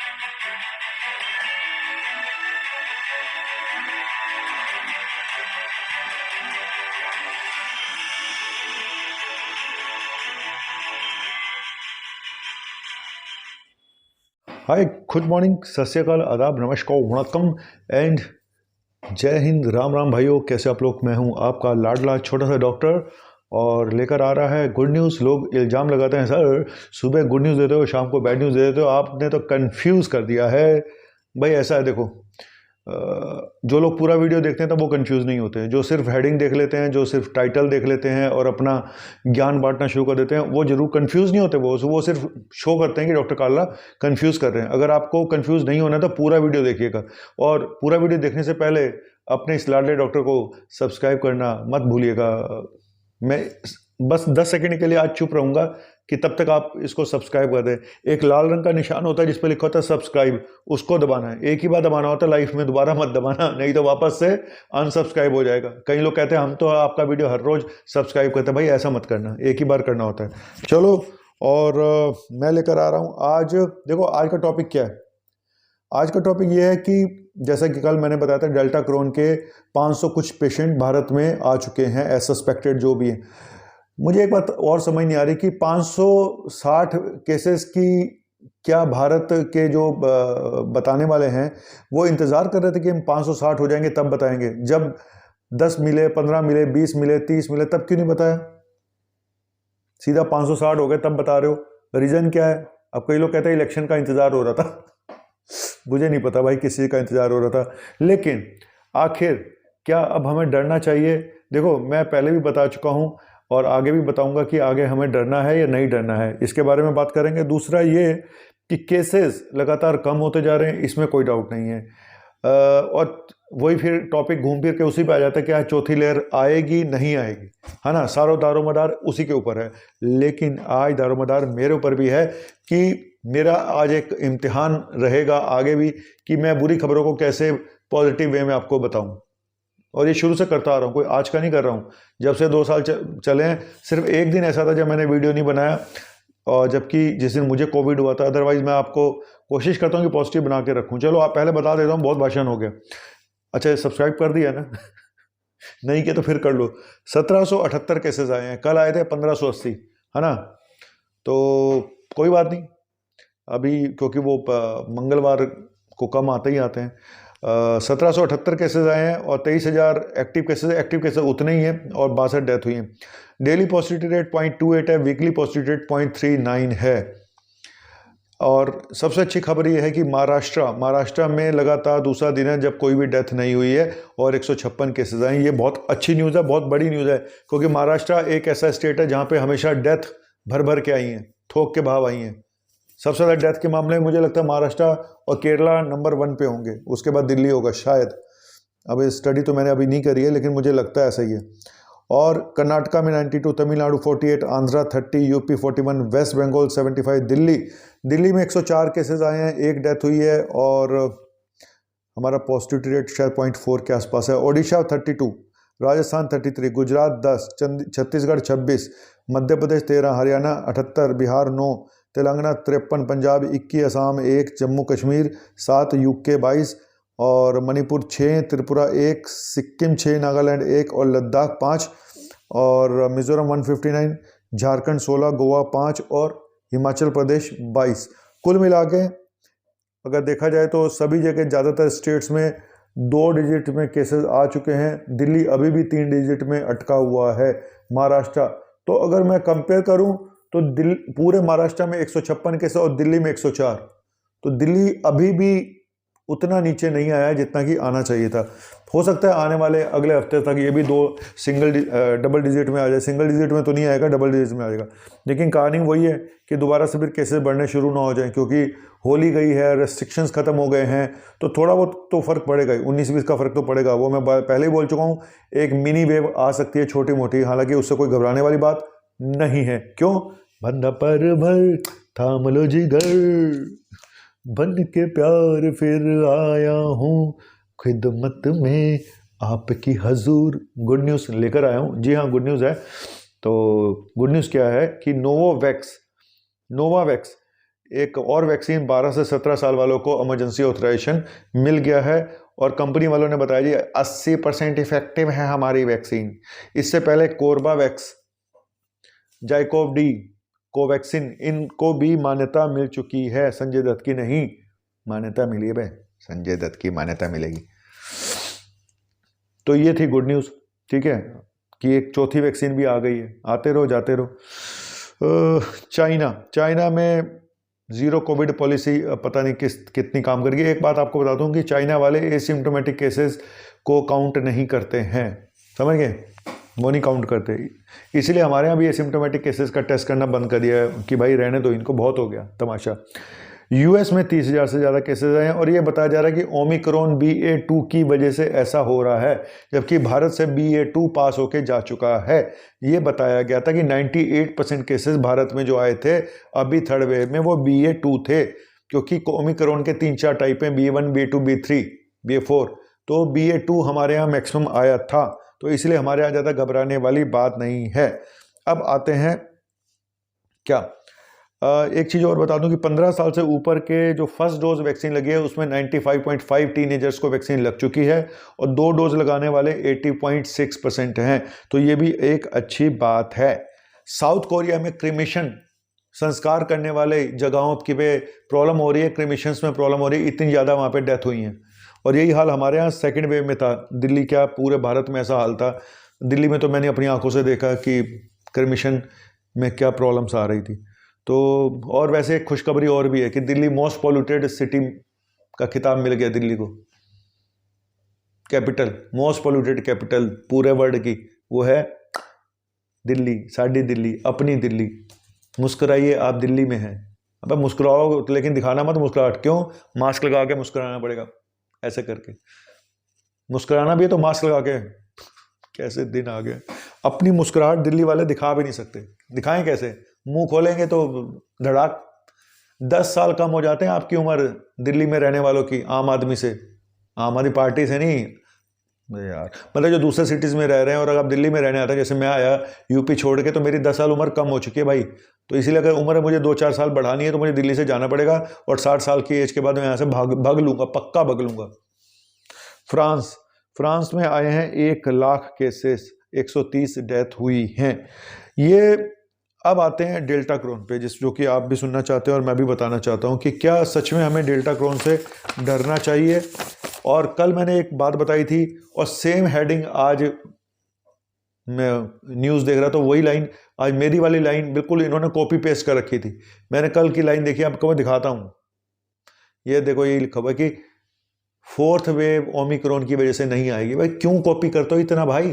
हाय, good morning, सत श्री अकाल, आदाब, नमस्कार, वणक्कम एंड जय हिंद। राम राम भाइयों, कैसे आप लोग। मैं हूं आपका लाडला छोटा सा डॉक्टर और लेकर आ रहा है गुड न्यूज़। लोग इल्ज़ाम लगाते हैं, सर सुबह गुड न्यूज़ देते हो, शाम को बैड न्यूज़ दे देते हो, आपने तो कंफ्यूज कर दिया है। भाई ऐसा है, देखो, जो लोग पूरा वीडियो देखते हैं तब वो कंफ्यूज नहीं होते हैं। जो सिर्फ हेडिंग देख लेते हैं, जो सिर्फ टाइटल देख लेते हैं और अपना ज्ञान बांटना शुरू कर देते हैं, वो जरूर कंफ्यूज नहीं होते। वो सिर्फ शो करते हैं कि डॉक्टर काला कंफ्यूज कर रहे हैं। अगर आपको कंफ्यूज नहीं होना तो पूरा वीडियो देखिएगा, और पूरा वीडियो देखने से पहले अपने इस लाडले डॉक्टर को सब्सक्राइब करना मत भूलिएगा। मैं बस 10 सेकंड के लिए आज चुप रहूंगा कि तब तक आप इसको सब्सक्राइब कर दें। एक लाल रंग का निशान होता है जिस पर लिखा होता है सब्सक्राइब, उसको दबाना है। एक ही बार दबाना होता है लाइफ में, दोबारा मत दबाना, नहीं तो वापस से अनसब्सक्राइब हो जाएगा। कई लोग कहते हैं हम तो आपका वीडियो हर रोज सब्सक्राइब करते हैं। भाई ऐसा मत करना, एक ही बार करना होता है। चलो, और मैं लेकर आ रहा हूँ आज, देखो आज का टॉपिक क्या है। आज का टॉपिक ये है कि जैसा कि कल मैंने बताया था, डेल्टा क्रोन के 500 कुछ पेशेंट भारत में आ चुके हैं एज सस्पेक्टेड जो भी है। मुझे एक बात और समझ नहीं आ रही कि 560 केसेस की क्या भारत के जो बताने वाले हैं वो इंतज़ार कर रहे थे कि हम 560 हो जाएंगे तब बताएंगे। जब 10 मिले, 15 मिले, 20 मिले, 30 मिले, तब क्यों नहीं बताया? सीधा 560 हो गए तब बता रहे हो। रीज़न क्या है? अब कई लोग कहते हैं इलेक्शन का इंतज़ार हो रहा था। मुझे नहीं पता भाई किस चीज़ का इंतज़ार हो रहा था, लेकिन आखिर क्या अब हमें डरना चाहिए? देखो, मैं पहले भी बता चुका हूँ और आगे भी बताऊंगा कि आगे हमें डरना है या नहीं डरना है, इसके बारे में बात करेंगे। दूसरा ये कि केसेस लगातार कम होते जा रहे हैं, इसमें कोई डाउट नहीं है। और वही फिर टॉपिक घूम फिर के उसी पे आ जाता है कि आज चौथी लेयर आएगी नहीं आएगी, है ना। सारो दारोमदार उसी के ऊपर है, लेकिन आज दारोमदार मेरे ऊपर भी है कि मेरा आज एक इम्तिहान रहेगा आगे भी कि मैं बुरी खबरों को कैसे पॉजिटिव वे में आपको बताऊं। और ये शुरू से करता आ रहा हूँ, कोई आज का नहीं कर रहा हूँ। जब से 2 साल चले हैं, सिर्फ एक दिन ऐसा था जब मैंने वीडियो नहीं बनाया, और जबकि जिस दिन मुझे कोविड हुआ था। अदरवाइज मैं आपको कोशिश करता हूँ कि पॉजिटिव बना के रखूँ। चलो, आप पहले बता देता हूँ, बहुत भाषण हो गया। अच्छा, सब्सक्राइब कर दिया ना? नहीं किया तो फिर कर लो। 1778 केसेस आए हैं, कल आए थे 1580, है ना। तो कोई बात नहीं, अभी क्योंकि वो मंगलवार को कम आते ही आते हैं। 1778 केसेस आए हैं और 23,000 एक्टिव केसेस उतने ही हैं और 62 डेथ हुई हैं। डेली पॉजिटिविटी रेट 0.28 है, वीकली पॉजिटिविटी रेट 0.39 है। और सबसे अच्छी खबर यह है कि महाराष्ट्र में लगातार दूसरा दिन है जब कोई भी डेथ नहीं हुई है और 156 केसेस आए। ये बहुत अच्छी न्यूज़ है, बहुत बड़ी न्यूज़ है, क्योंकि महाराष्ट्र एक ऐसा स्टेट है जहाँ पे हमेशा डेथ भर भर के आई हैं, थोक के भाव आई हैं। सबसे ज़्यादा डेथ के मामले में मुझे लगता है महाराष्ट्र और केरला नंबर 1 पे होंगे, उसके बाद दिल्ली होगा शायद। अब स्टडी तो मैंने अभी नहीं करी है, लेकिन मुझे लगता है ऐसा ही है। और कर्नाटका में 92, तमिलनाडु 48, आंध्रा 30, यूपी 41, वेस्ट बंगाल 75, दिल्ली में 104 केसेस आए हैं, 1 डेथ हुई है और हमारा पॉजिटिविटी रेट शायद 0.4 के आसपास है। ओडिशा 32, राजस्थान 33, गुजरात 10, छत्तीसगढ़ 26, मध्य प्रदेश 13, हरियाणा 78, बिहार 9, तेलंगाना 53, पंजाब 21, असम 1, जम्मू कश्मीर 7, यूके 22 और मणिपुर 6, त्रिपुरा 1, सिक्किम 6, नागालैंड 1 और लद्दाख 5 और मिजोरम 159, झारखंड 16, गोवा 5 और हिमाचल प्रदेश 22। कुल मिला के अगर देखा जाए तो सभी जगह ज़्यादातर स्टेट्स में 2 डिजिट में केसेस आ चुके हैं। दिल्ली अभी भी 3 डिजिट में अटका हुआ है। महाराष्ट्र तो अगर मैं कंपेयर करूं तो पूरे महाराष्ट्र में 156 केसेस और दिल्ली में 104, तो दिल्ली अभी भी उतना नीचे नहीं आया है जितना कि आना चाहिए था। हो सकता है आने वाले अगले हफ्ते तक ये भी डबल डिजिट में आ जाए। सिंगल डिजिट में तो नहीं आएगा, डबल डिजिट में आ जाएगा। लेकिन कहानी वही है कि दोबारा से फिर केसेस बढ़ने शुरू ना हो जाएं, क्योंकि होली गई है, रेस्ट्रिक्शंस खत्म हो गए हैं, तो थोड़ा बहुत तो फ़र्क पड़ेगा ही। 19-20 का फ़र्क तो पड़ेगा, वो मैं पहले ही बोल चुका हूँ। एक मिनी वेव आ सकती है, छोटी मोटी, हालांकि उससे कोई घबराने वाली बात नहीं है। क्यों? बंदा पर भर थाम लो जिगर, बन के प्यार फिर आया हूँ खिदमत में आपकी हजूर। गुड न्यूज़ लेकर आया हूँ। जी हाँ, गुड न्यूज़ है। तो गुड न्यूज़ क्या है कि नोवावैक्स एक और वैक्सीन 12 से 17 साल वालों को इमरजेंसी ऑथराइजेशन मिल गया है और कंपनी वालों ने बताया जी 80% इफेक्टिव है हमारी वैक्सीन। इससे पहले कोर्बावैक्स, जाइकोव डी, कोवैक्सिन, इनको भी मान्यता मिल चुकी है। संजय दत्त की नहीं, मान्यता मिली है भाई, संजय दत्त की मान्यता मिलेगी। तो ये थी गुड न्यूज़, ठीक है, कि एक चौथी वैक्सीन भी आ गई है। आते रहो जाते रहो। चाइना में जीरो कोविड पॉलिसी पता नहीं कितनी काम करेगी। एक बात आपको बता दूं कि चाइना वाले एसिम्प्टोमेटिक केसेस को काउंट नहीं करते हैं, समझ गए, वो नहीं काउंट करते। इसलिए हमारे यहाँ भी एसिम्प्टोमेटिक केसेस का टेस्ट करना बंद कर दिया है कि भाई रहने दो इनको, बहुत हो गया तमाशा। यूएस में 30,000 से ज़्यादा केसेस आए हैं और ये बताया जा रहा है कि ओमिक्रॉन BA.2 की वजह से ऐसा हो रहा है, जबकि भारत से BA.2 पास होके जा चुका है। ये बताया गया था कि 98% केसेस भारत में जो आए थे अभी थर्ड वेव में वो BA.2 थे, क्योंकि ओमिक्रॉन के 3-4 टाइप हैं, BA.1, BA.2, BA.3, BA.4। तो BA.2 हमारे यहाँ मैक्सिमम आया था, तो इसलिए हमारे यहाँ ज़्यादा घबराने वाली बात नहीं है। अब आते हैं क्या, एक चीज़ और बता दूं कि 15 साल से ऊपर के जो फर्स्ट डोज वैक्सीन लगी है उसमें 95.5 टीनेजर्स को वैक्सीन लग चुकी है और 2 डोज लगाने वाले 80.6% हैं, तो ये भी एक अच्छी बात है। साउथ कोरिया में क्रिमिशन, संस्कार करने वाले जगहों की पे प्रॉब्लम हो रही है, क्रिमिशंस में प्रॉब्लम हो रही है, इतनी ज़्यादा वहाँ पे डेथ हुई हैं। और यही हाल हमारे यहाँ सेकेंड वेव में था। दिल्ली क्या, पूरे भारत में ऐसा हाल था। दिल्ली में तो मैंने अपनी आंखों से देखा कि क्रिमिशन में क्या प्रॉब्लम्स आ रही थी। तो और वैसे एक खुशखबरी और भी है कि दिल्ली मोस्ट पॉल्यूटेड सिटी का खिताब मिल गया दिल्ली को, कैपिटल, मोस्ट पॉल्यूटेड कैपिटल पूरे वर्ल्ड की, वो है दिल्ली, साड़ी दिल्ली, अपनी दिल्ली। मुस्कुराइए, आप दिल्ली में हैं। अब मुस्कुराओ लेकिन दिखाना मत मुस्कुराहट, क्यों, मास्क लगा के मुस्कुराना पड़ेगा, ऐसे करके मुस्कुराना भी है तो मास्क लगा के। कैसे दिन आ गए, अपनी मुस्कुराहट दिल्ली वाले दिखा भी नहीं सकते, दिखाएं कैसे, मुंह खोलेंगे तो धड़ाक 10 साल कम हो जाते हैं आपकी उम्र दिल्ली में रहने वालों की, आम आदमी से, आम आदमी पार्टी से नहीं यार, मतलब जो दूसरे सिटीज़ में रह रहे हैं। और अगर आप दिल्ली में रहने आते हैं, जैसे मैं आया यूपी छोड़ के, तो मेरी 10 साल उम्र कम हो चुकी है भाई। तो इसीलिए अगर उम्र मुझे 2-4 साल बढ़ानी है तो मुझे दिल्ली से जाना पड़ेगा और 60 साल की एज के बाद मैं यहाँ से भाग लूँगा, पक्का भाग लूँगा। फ्रांस में आए हैं 1 लाख केसेस, 130 डेथ हुई हैं। ये अब आते हैं डेल्टा क्रॉन पे, जो कि आप भी सुनना चाहते हैं और मैं भी बताना चाहता हूँ कि क्या सच में हमें डेल्टा क्रॉन से डरना चाहिए। और कल मैंने एक बात बताई थी और सेम हेडिंग आज मैं न्यूज़ देख रहा था, वही लाइन आज मेरी वाली लाइन बिल्कुल इन्होंने कॉपी पेस्ट कर रखी थी। मैंने कल की लाइन देखी, आपको मैं दिखाता हूँ। ये देखो, ये लिखा हुआ है कि 4th वेव ओमिक्रॉन की वजह से नहीं आएगी। भाई क्यों कॉपी करते हो इतना भाई,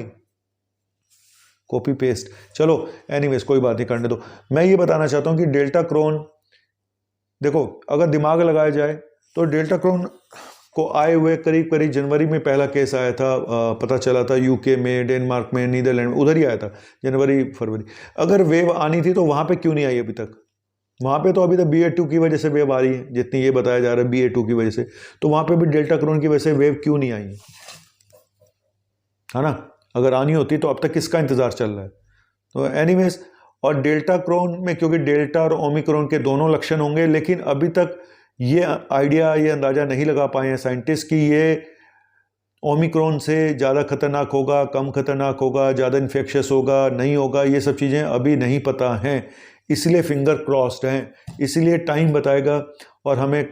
कॉपी पेस्ट। चलो एनीवेज कोई बात नहीं, करने दो। मैं ये बताना चाहता हूँ कि डेल्टा क्रॉन, देखो अगर दिमाग लगाया जाए तो डेल्टा क्रॉन को आए हुए करीब जनवरी में पहला केस आया था, पता चला था यूके में, डेनमार्क में, नीदरलैंड में, उधर ही आया था जनवरी फरवरी। अगर वेव आनी थी तो वहाँ पे क्यों नहीं आई अभी तक? वहाँ पे तो अभी तक BA.2 की वजह से वेव आ रही है, जितनी ये बताया जा रहा है BA.2 की वजह से, तो वहाँ पे भी डेल्टा क्रॉन की वजह से वेव क्यों नहीं आई है ना? अगर आनी होती तो अब तक किसका इंतज़ार चल रहा है? तो एनीवेज, और डेल्टा क्रॉन में क्योंकि डेल्टा और ओमिक्रॉन के दोनों लक्षण होंगे, लेकिन अभी तक ये आइडिया, ये अंदाज़ा नहीं लगा पाए हैं साइंटिस्ट कि ये ओमिक्रॉन से ज़्यादा खतरनाक होगा, कम खतरनाक होगा, ज़्यादा इन्फेक्शस होगा, नहीं होगा, ये सब चीज़ें अभी नहीं पता हैं। इसलिए फिंगर क्रॉस्ड हैं, इसलिए टाइम बताएगा और हमें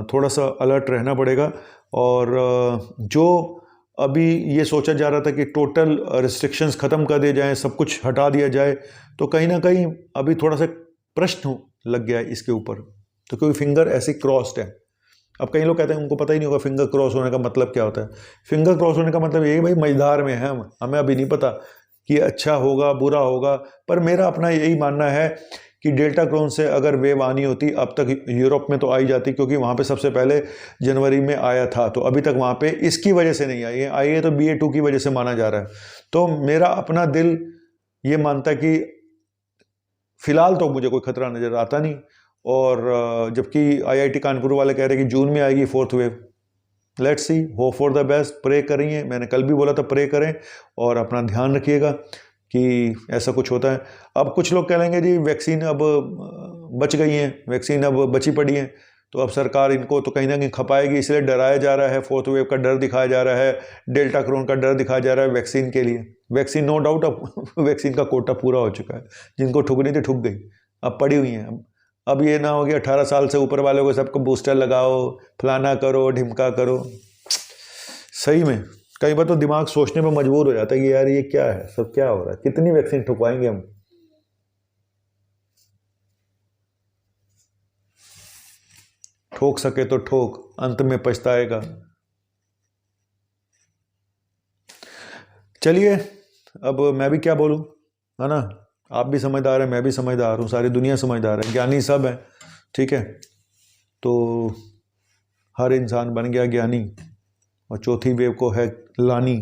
थोड़ा सा अलर्ट रहना पड़ेगा। और जो अभी ये सोचा जा रहा था कि टोटल रिस्ट्रिक्शंस ख़त्म कर दिए जाएं, सब कुछ हटा दिया जाए, तो कहीं ना कहीं अभी थोड़ा सा प्रश्न लग गया है इसके ऊपर, तो क्योंकि फिंगर ऐसे क्रॉस्ड है। अब कई लोग कहते हैं उनको पता ही नहीं होगा फिंगर क्रॉस होने का मतलब क्या होता है। फिंगर क्रॉस होने का मतलब यही भाई मझधार में है हम, हमें अभी नहीं पता कि अच्छा होगा बुरा होगा। पर मेरा अपना यही मानना है कि डेल्टा क्रॉन से अगर वेव आनी होती अब तक यूरोप में तो आई जाती, क्योंकि वहाँ पे सबसे पहले जनवरी में आया था, तो अभी तक वहाँ पे इसकी वजह से नहीं आई है तो BA.2 की वजह से माना जा रहा है। तो मेरा अपना दिल ये मानता है कि फिलहाल तो मुझे कोई खतरा नज़र आता नहीं। और जबकि IIT कानपुर वाले कह रहे हैं कि जून में आएगी 4th wave. Let's see, hope for the best, pray करिए। मैंने कल भी बोला था प्रे करें और अपना ध्यान रखिएगा कि ऐसा कुछ होता है। अब कुछ लोग कह लेंगे जी वैक्सीन अब बच गई हैं, वैक्सीन अब बची पड़ी हैं, तो अब सरकार इनको तो कहीं ना कहीं खपाएगी, इसलिए डराया जा रहा है, फोर्थ वेव का डर दिखाया जा रहा है, डेल्टा क्रोन का डर दिखाया जा रहा है वैक्सीन के लिए। वैक्सीन नो डाउट अब वैक्सीन का कोटा पूरा हो चुका है, जिनको ठुकनी थी ठुक गई, अब पड़ी हुई हैं। अब ये ना हो कि 18 साल से ऊपर वालों को सबको बूस्टर लगाओ, फलाना करो, ढिमका करो। सही में कई बार तो दिमाग सोचने में मजबूर हो जाता है कि यार ये क्या है, सब क्या हो रहा है, कितनी वैक्सीन ठुकवाएंगे हम। ठोक सके तो ठोक, अंत में पछताएगा। चलिए अब मैं भी क्या बोलूं, है ना, आप भी समझदार हैं, मैं भी समझदार हूँ, सारी दुनिया समझदार है, ज्ञानी सब है, ठीक है। तो हर इंसान बन गया ज्ञानी, और चौथी वेव को है लानी,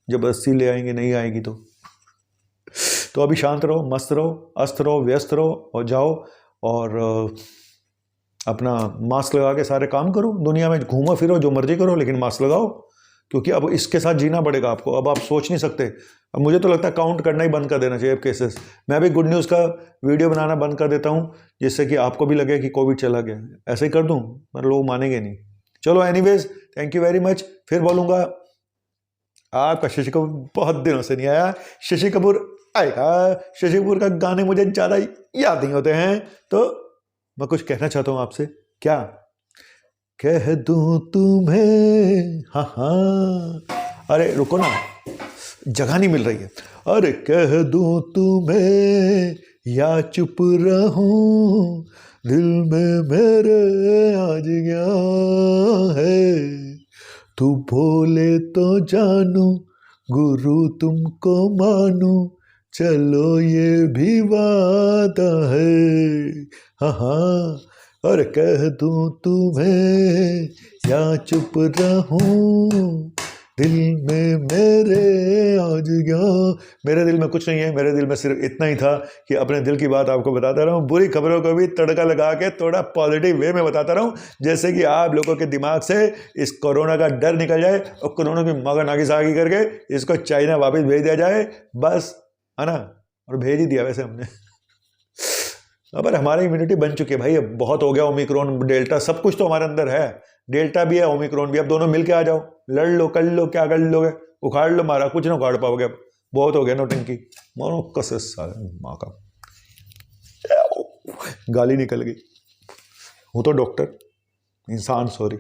जबरदस्ती ले आएंगे, नहीं आएगी तो अभी शांत रहो, मस्त रहो, अस्त रहो, व्यस्त रहो, और जाओ और अपना मास्क लगा के सारे काम करो, दुनिया में घूमो फिरो, जो मर्जी करो, लेकिन मास्क लगाओ, क्योंकि अब इसके साथ जीना पड़ेगा आपको। अब आप सोच नहीं सकते। अब मुझे तो लगता है काउंट करना ही बंद कर देना चाहिए अब केसेस। मैं भी गुड न्यूज़ का वीडियो बनाना बंद कर देता हूँ, जिससे कि आपको भी लगे कि कोविड चला गया। ऐसे ही कर दूँ, पर लोग मानेंगे नहीं। चलो anyways, thank you very much. फिर बोलूँगा, आपका शशि कपूर बहुत दिनों से नहीं आया, शशि कपूर आएगा। शशि कपूर का गाने मुझे ज़्यादा याद नहीं होते हैं, तो मैं कुछ कहना चाहता हूँ आपसे। क्या कह दूँ तुम्हें, हाँ हाँ, अरे रुको ना, जगह नहीं मिल रही है। अरे कह दूँ तुम्हें या चुप रहूं, दिल में मेरे आज गया है। तू बोले तो जानू, गुरु तुमको मानू, चलो ये भी वादा है। हाँ हाँ, और कह दूँ तुम्हें या चुप रहूं, दिल में मेरे आज गया। मेरे दिल में कुछ नहीं है, मेरे दिल में सिर्फ इतना ही था कि अपने दिल की बात आपको बताता रहूं, बुरी खबरों को भी तड़का लगा के थोड़ा पॉजिटिव वे में बताता रहूं, जैसे कि आप लोगों के दिमाग से इस कोरोना का डर निकल जाए और कोरोना की मगर नागी सागी करके इसको चाइना वापस भेज दिया जाए, बस, है ना। और भेज ही दिया वैसे हमने। अब हमारी इम्यूनिटी बन चुकी है भाई, अब बहुत हो गया। ओमिक्रॉन, डेल्टा, सब कुछ तो हमारे अंदर है, डेल्टा भी है, ओमिक्रॉन भी। अब दोनों मिलके आ जाओ, लड़ लो, कर लो, क्या कर लोगे, उखाड़ लो मारा, कुछ ना उखाड़ पाओगे। अब बहुत हो गया नौटंकी, मानो कसर साले माँ का, गाली निकल गई। हूँ तो डॉक्टर, इंसान, सॉरी।